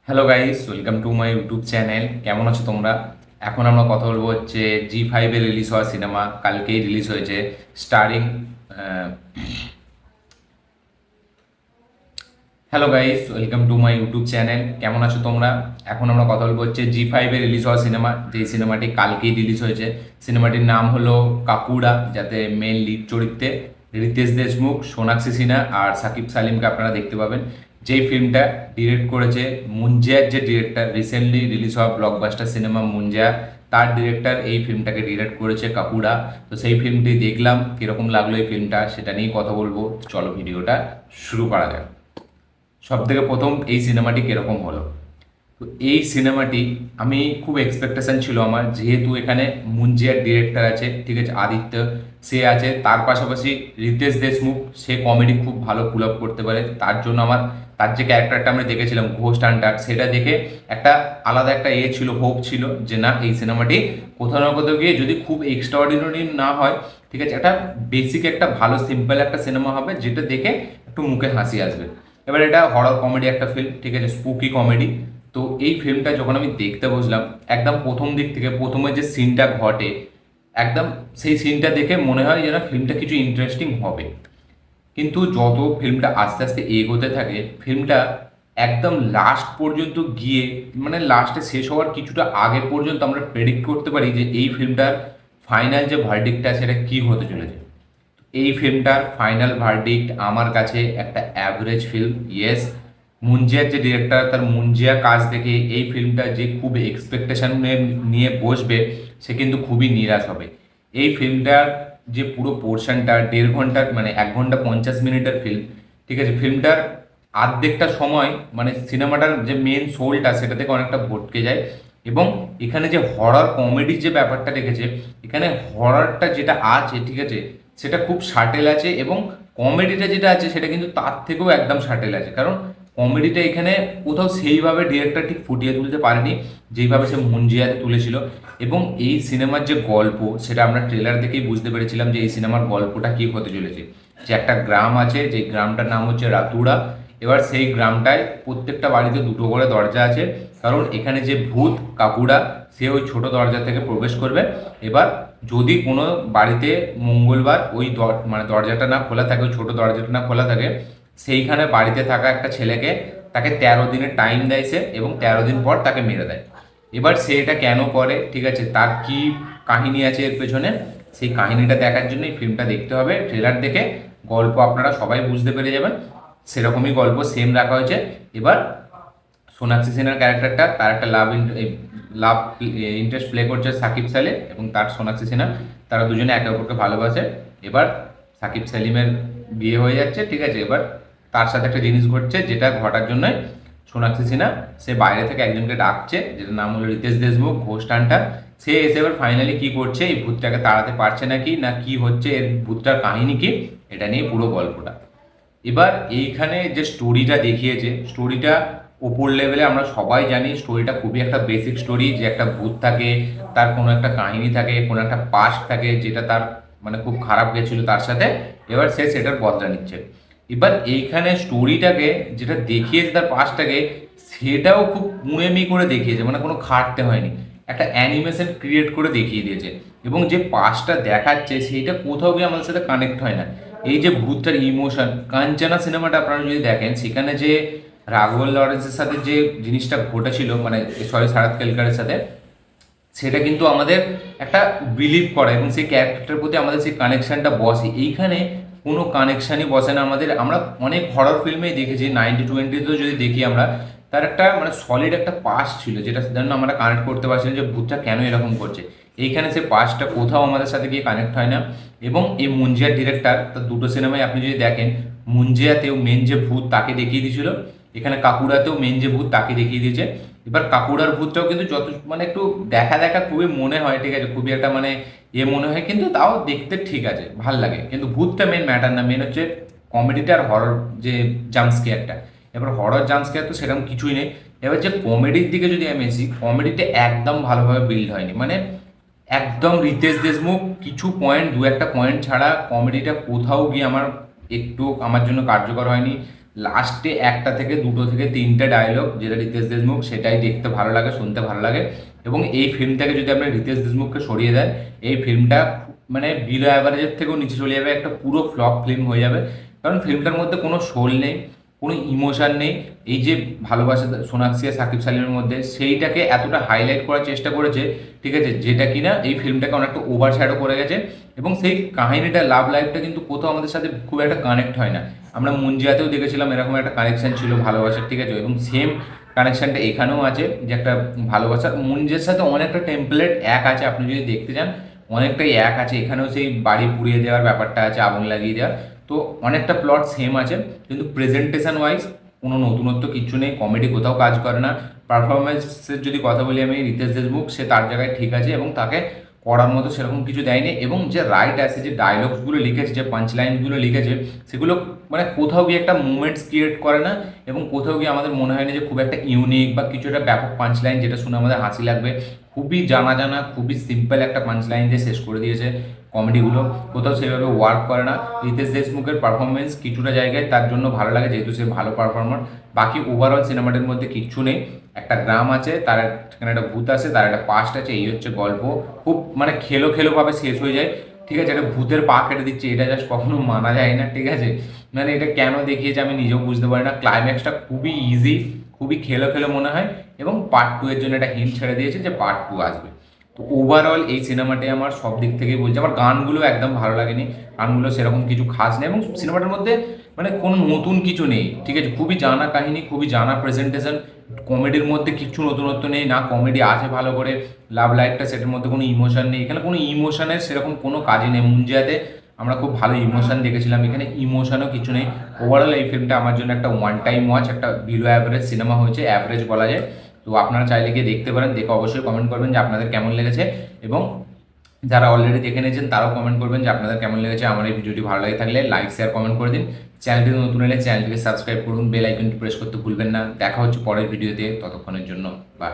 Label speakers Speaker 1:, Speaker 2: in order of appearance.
Speaker 1: Hello guys, welcome to my YouTube channel. কেমন আছো তোমরা? এখন আমরা কথা বলবো হচ্ছে জি5-এ রিলিজ হওয়া সিনেমা, কালকেই রিলিজ হয়েছে, steering. Hello guys, welcome to my YouTube channel. কেমন আছো তোমরা? এখন আমরা কথা বলবো হচ্ছে জি5-এ রিলিজ হওয়া সিনেমা, যেই সিনেমাটি কালকেই রিলিজ হয়েছে। সিনেমাটির নাম হলো কাকুড়া, যাতে মেন লিড চরিত্রে রিতেশ দেশমুখ, সোনাক্ষী সিনহা আর সাকিব সালিমকে আপনারা দেখতে পাবেন। যেই ফিল্মটা ডিরেক্ট করেছে মুঞ্জিয়ার, যে ডিরেক্টর, রিসেন্টলি রিলিজ হওয়া ব্লকবাস্টার সিনেমা মুঞ্জিয়া, তার ডিরেক্টর এই ফিল্মটাকে ডিরেক্ট করেছে কাকুড়া। তো সেই ফিল্মটি দেখলাম, কীরকম লাগলো এই ফিল্মটা সেটা নিয়েই কথা বলবো। চলো ভিডিওটা শুরু করা যাক। সব থেকে প্রথম, এই সিনেমাটি কীরকম হলো। তো এই সিনেমাটি আমি খুব এক্সপেকটেশন ছিল আমার, যেহেতু এখানে মুঞ্জিয়ার ডিরেক্টর আছে, ঠিক আছে, আদিত্য সে আছে, তার পাশাপাশি রিতেশ দেশমুখ, সে কমেডি খুব ভালো পুল আপ করতে পারে। তার জন্য আমার, তার যে ক্যারেক্টারটা আমরা দেখেছিলাম ঘোস্ট হান্টার, সেটা দেখে একটা আলাদা একটা ছিল, হোপ ছিল যে না, এই সিনেমাটি কোথাও না কোথাও গিয়ে যদি খুব এক্সট্রাঅর্ডিনারি না হয়, ঠিক আছে, একটা বেসিক একটা ভালো সিম্পল একটা সিনেমা হবে, যেটা দেখে একটু মুখে হাসি আসবে। এবার এটা হরর কমেডি একটা ফিল্ম, ঠিক আছে, স্পুকি কমেডি। তো এই ফিল্মটা যখন আমি দেখতে বসলাম, একদম প্রথম দিক থেকে প্রথমে যে সিনটা ঘটে, একদম সেই সিনটা দেখে মনে হয় যেন ফিল্মটা কিছু ইন্টারেস্টিং হবে। কিন্তু যত ফিল্মটা আস্তে আস্তে এগোতে থাকে, ফিল্মটা একদম লাস্ট পর্যন্ত গিয়ে, মানে লাস্টে শেষ হওয়ার কিছুটা আগে পর্যন্ত আমরা প্রেডিক্ট করতে পারি যে এই ফিল্মটার ফাইনাল যে ভার্ডিক্টটা সেটা কী হতে চলেছে। এই ফিল্মটার ফাইনাল ভার্ডিক্ট আমার কাছে একটা অ্যাভারেজ ফিল্ম। ইয়েস, মুঞ্জিয়ার যে ডিরেক্টর, তার মুঞ্জিয়া কাজ দেখে এই ফিল্মটা যে খুব এক্সপেকটেশন নিয়ে বসবে, সে কিন্তু খুবই নিরাশ হবে। এই ফিল্মটার যে পুরো পোর্শনটা 1.5 ঘন্টার, মানে 1 ঘন্টা 50 মিনিটের ফিল্ম, ঠিক আছে, ফিল্মটার আর্ধেকটা সময় মানে সিনেমাটার যে মেন সোলটা সেটা থেকে অনেকটা ভটকে যায়। এবং এখানে যে হরর কমেডির যে ব্যাপারটা রেখেছে, এখানে হররটা যেটা আছে, ঠিক আছে, সেটা খুব শাটেল আছে, এবং কমেডিটা যেটা আছে সেটা কিন্তু তার থেকেও একদম শাটেল আছে। কারণ কমেডিটা এখানে কোথাও সেইভাবে ডিরেক্টর ঠিক ফুটিয়ে তুলতে পারেনি, যেইভাবে সে মুঞ্জিয়াতে তুলেছিল। এবং এই সিনেমার যে গল্প, সেটা আমরা ট্রেলার দেখেই বুঝতে পেরেছিলাম যে এই সিনেমার গল্পটা কী হতে চলেছে। যে একটা গ্রাম আছে, যে গ্রামটার নাম হচ্ছে রাতুড়া। এবার সেই গ্রামটায় প্রত্যেকটা বাড়িতে দুটো করে দরজা আছে, কারণ এখানে যে ভূত কাকুড়া, সে ওই ছোট দরজা থেকে প্রবেশ করবে। এবার যদি কোনো বাড়িতে মঙ্গলবার ওই মানে দরজাটা না খোলা থাকে, ওই ছোটো দরজাটা না খোলা থাকে, সেইখানে বাড়িতে থাকা একটা ছেলেকে, তাকে 13 দিনের টাইম দেয় সে, এবং 13 দিন পর তাকে মেরে দেয়। এবার সে এটা কেন করে, ঠিক আছে, তার কি কাহিনী আছে এর পেছনে, সেই কাহিনীটা দেখার জন্য এই ফিল্মটা দেখতে হবে। ট্রেলার দেখে গল্প আপনারা সবাই বুঝতে পেরে যাবেন, সেরকমই গল্প সেম রাখা হয়েছে। এবার সোনাক্ষী সিনহার ক্যারেক্টারটা, তার একটা লাভ ইন্টারেস্ট প্লে করছে সাকিব সালে, এবং তার সোনাক্ষী সিনহা, তারা দুজনে একে অপরকে ভালোবাসে। এবার সাকিব সেলিমের বিয়ে হয়ে যাচ্ছে, ঠিক আছে। এবার তার সাথে একটা জিনিস ঘটছে, যেটা ঘটার জন্যই সোনাক্ষী সিনহা সে বাইরে থেকে একজনকে ডাকছে, যেটার নাম হলো রিতেশ দেশমুখ, ঘোস্ট হান্টার। সে এসে এবার ফাইনালি কী করছে, এই ভূতটাকে তাড়াতে পারছে নাকি, না কি হচ্ছে, এর ভূতটার কাহিনী কি, এটা নিয়ে পুরো গল্পটা। এবার এইখানে যে স্টোরিটা দেখিয়েছে, স্টোরিটা ওপর লেভেলে আমরা সবাই জানি, স্টোরিটা খুবই একটা বেসিক স্টোরি, যে একটা ভূত থাকে, তার কোনো একটা কাহিনী থাকে, কোনো একটা পাস্ট থাকে, যেটা তার মানে খুব খারাপ গেছিলো তার সাথে। এবার সে সেটার বদলা নিচ্ছে। এবার এইখানে স্টোরিটাকে যেটা দেখিয়েছে তার পাস্টটাকে, সেটাও খুব মুড়েমি করে দেখিয়েছে, মানে কোনো খাটতে হয়নি, একটা অ্যানিমেশন ক্রিয়েট করে দেখিয়ে দিয়েছে। এবং যে পাস্টটা দেখাচ্ছে সেইটা কোথাও গিয়ে আমাদের সাথে কানেক্ট হয় না। এই যে ভূতটার ইমোশন, কাঞ্চনা সিনেমাটা আপনারা যদি দেখেন, সেখানে যে রাঘবল লরেন্সের সাথে যে জিনিসটা ঘটেছিল, মানে সরি শারদ কেলকারের সাথে, সেটা কিন্তু আমাদের একটা বিলিভ করা, এবং সেই ক্যারেক্টারটার প্রতি আমাদের সেই কানেকশানটা বসে। এইখানে কোনো কানেকশানই বসে না আমাদের। আমরা অনেক হরর ফিল্মেই দেখেছি, 90-20তেও যদি দেখি আমরা, তার একটা মানে সলিড একটা পাস্ট ছিল, যেটা জন্য আমরা কানেক্ট করতে পারছিলাম যে ভূতটা কেন এরকম করছে। এইখানে সে পাস্টটা কোথাও আমাদের সাথে গিয়ে কানেক্ট হয় না। এবং এই মুঞ্জিয়ার ডিরেক্টর, তার দুটো সিনেমায় আপনি যদি দেখেন, মুঞ্জিয়াতেও মেন যে ভূত তাকে দেখিয়ে দিয়েছিল, এখানে কাকুড়াতেও মেন যে ভূত তাকে দেখিয়ে দিয়েছে। এবার কাকুড়ার ভূতটাও কিন্তু যত মানে একটু দেখা দেখা খুবই মনে হয়, ঠিক আছে, খুবই একটা মানে মনে হয়, কিন্তু তাও দেখতে ঠিক আছে, ভাল লাগে। কিন্তু ভূতটা মেন ম্যাটার না, মেন হচ্ছে কমেডিটা আর হরর যে জাম্পস্কেয়ারটা। এবার হরর জাম্পস্কেয়ার তো সেরকম কিছুই নেই। এবার যে কমেডির দিকে যদি আমি আসি, কমেডিটা একদম ভালোভাবে বিল্ড হয়নি, মানে একদম রিতেশ দেশমুখ কিছু পয়েন্ট, দু একটা পয়েন্ট ছাড়া কমেডিটা কোথাও গিয়ে আমার একটু আমার জন্য কার্যকর হয়নি। লাস্টে একটা থেকে দুটো থেকে তিনটে ডায়লগ যেটা রিতেশ দেশমুখ, সেটাই দেখতে ভালো লাগে, শুনতে ভালো লাগে। এবং এই ফিল্মটাকে যদি আপনি রিতেশ দেশমুখকে সরিয়ে দেন, এই ফিল্মটা মানে বিলো অ্যাভারেজের থেকেও নিচে চলে যাবে, একটা পুরো ফ্লপ ফিল্ম হয়ে যাবে। কারণ ফিল্মটার মধ্যে কোনো সোল নেই, কোনো ইমোশন নেই। এই যে ভালোবাসা সোনাক্ষী আর সাকিব সালিমের মধ্যে, সেইটাকে এতটা হাইলাইট করার চেষ্টা করেছে, ঠিক আছে, যেটা কিনা এই ফিল্মটাকে অনেকটা ওভার শ্যাডো করে গেছে। এবং সেই কাহিনীটা, লাভ লাইফটা কিন্তু কোথাও আমাদের সাথে খুব একটা কানেক্ট হয় না। আমরা মুঞ্জিয়াতেও দেখেছিলাম এরকম একটা কানেকশন ছিল ভালোবাসার, ঠিক আছে, এবং সেম কানেকশনটা এখানেও আছে, যে একটা ভালোবাসার মুঞ্জের সাথে অনেকটা টেমপ্লেট এক আছে, আপনি যদি দেখতে চান অনেকটাই এক আছে। এখানেও সেই বাড়ি পুড়িয়ে দেওয়ার ব্যাপারটা আছে, আগুন লাগিয়ে দেওয়ার, তো অনেকটা প্লট সেম আছে। কিন্তু প্রেজেন্টেশন ওয়াইজ কোনো নতুনত্ব কিচ্ছু নেই, কমেডি কোথাও কাজ করে না। পারফরমেন্সের যদি কথা বলি আমি, রিতেশ দেশমুখ সে তার জায়গায় ঠিক আছে, এবং তাকে করার মতো সেরকম কিছু দেয়নি। এবং যে রাইট আছে, যে ডায়লগসগুলো লিখেছে, যে পাঞ্চ লাইনগুলো লিখেছে, সেগুলো মানে কোথাও গিয়ে একটা মুভমেন্টস ক্রিয়েট করে না, এবং কোথাও গিয়ে আমাদের মনে হয় না যে খুব একটা ইউনিক বা কিছু একটা ব্যাপক পাঞ্চ লাইন যেটা শুনে আমাদের হাসি লাগবে। খুবই জানা জানা, খুবই সিম্পল একটা পাঞ্চ লাইন দিয়ে শেষ করে দিয়েছে কমেডিগুলো, কোথাও সেভাবে ওয়ার্ক করে না। রিতেশ দেশমুখের পারফরমেন্স কিছুটা জায়গায় তার জন্য ভালো লাগে, যেহেতু সে ভালো পারফর্মার। বাকি ওভারঅল সিনেমাটির মধ্যে কিচ্ছু নেই। একটা গ্রাম আছে, তার সেখানে একটা ভূত আছে, তার একটা পাস্ট আছে, এই হচ্ছে গল্প। খুব মানে খেলো খেলো ভাবে শেষ হয়ে যায়, ঠিক আছে। একটা ভূতের পা কেটে দিচ্ছে, এটা জাস্ট কখনো মানা যায় না, ঠিক আছে। মানে এটা কেন দেখিয়েছে আমি নিজেও বুঝতে পারি না। ক্লাইম্যাক্সটা খুবই ইজি, খুবই খেলো খেলো মনে হয়, এবং পার্ট টু এর জন্য একটা হিন্ট ছেড়ে দিয়েছে যে পার্ট টু আসবে। তো ওভারঅল এই সিনেমাটি আমার সব দিক থেকেই বলছে। আমার গানগুলো একদম ভালো লাগেনি, গানগুলো সেরকম কিছু খাস নেই, এবং সিনেমাটার মধ্যে মানে কোনো নতুন কিছু নেই, ঠিক আছে। খুবই জানা কাহিনী, খুবই জানা প্রেজেন্টেশন, কমেডির মধ্যে কিছু নতুনত্ব নেই, না কমেডি আছে ভালো করে। লাভ লাইফটা সেটার মধ্যে কোনো ইমোশন নেই, এখানে কোনো ইমোশনের সেরকম কোনো কাজই নেই। মুঞ্জিয়াতে আমরা খুব ভালো ইমোশন দেখেছিলাম, এখানে ইমোশনও কিছু নেই। ওভারঅল এই ফিল্মটা আমার জন্য একটা ওয়ান টাইম ওয়াচ, একটা বিলো অ্যাভারেজ সিনেমা হয়েছে, অ্যাভারেজ বলা যায়। তো আপনারা চাইলে গিয়ে দেখতে পারেন, দেখে অবশ্যই কমেন্ট করবেন যে আপনাদের কেমন লেগেছে, এবং যারা অলরেডি দেখে নিয়েছেন তারাও কমেন্ট করবেন যে আপনাদের কেমন লেগেছে। আমার এই ভিডিওটি ভালো লাগে থাকলে লাইক শেয়ার কমেন্ট করে দিন। চ্যানেলটি নতুন এলে চ্যানেলটিকে সাবস্ক্রাইব করুন, বেল আইকনটি প্রেস করতে ভুলবেন না। দেখা হচ্ছে পরের ভিডিওতে, ততক্ষণের জন্য বাই।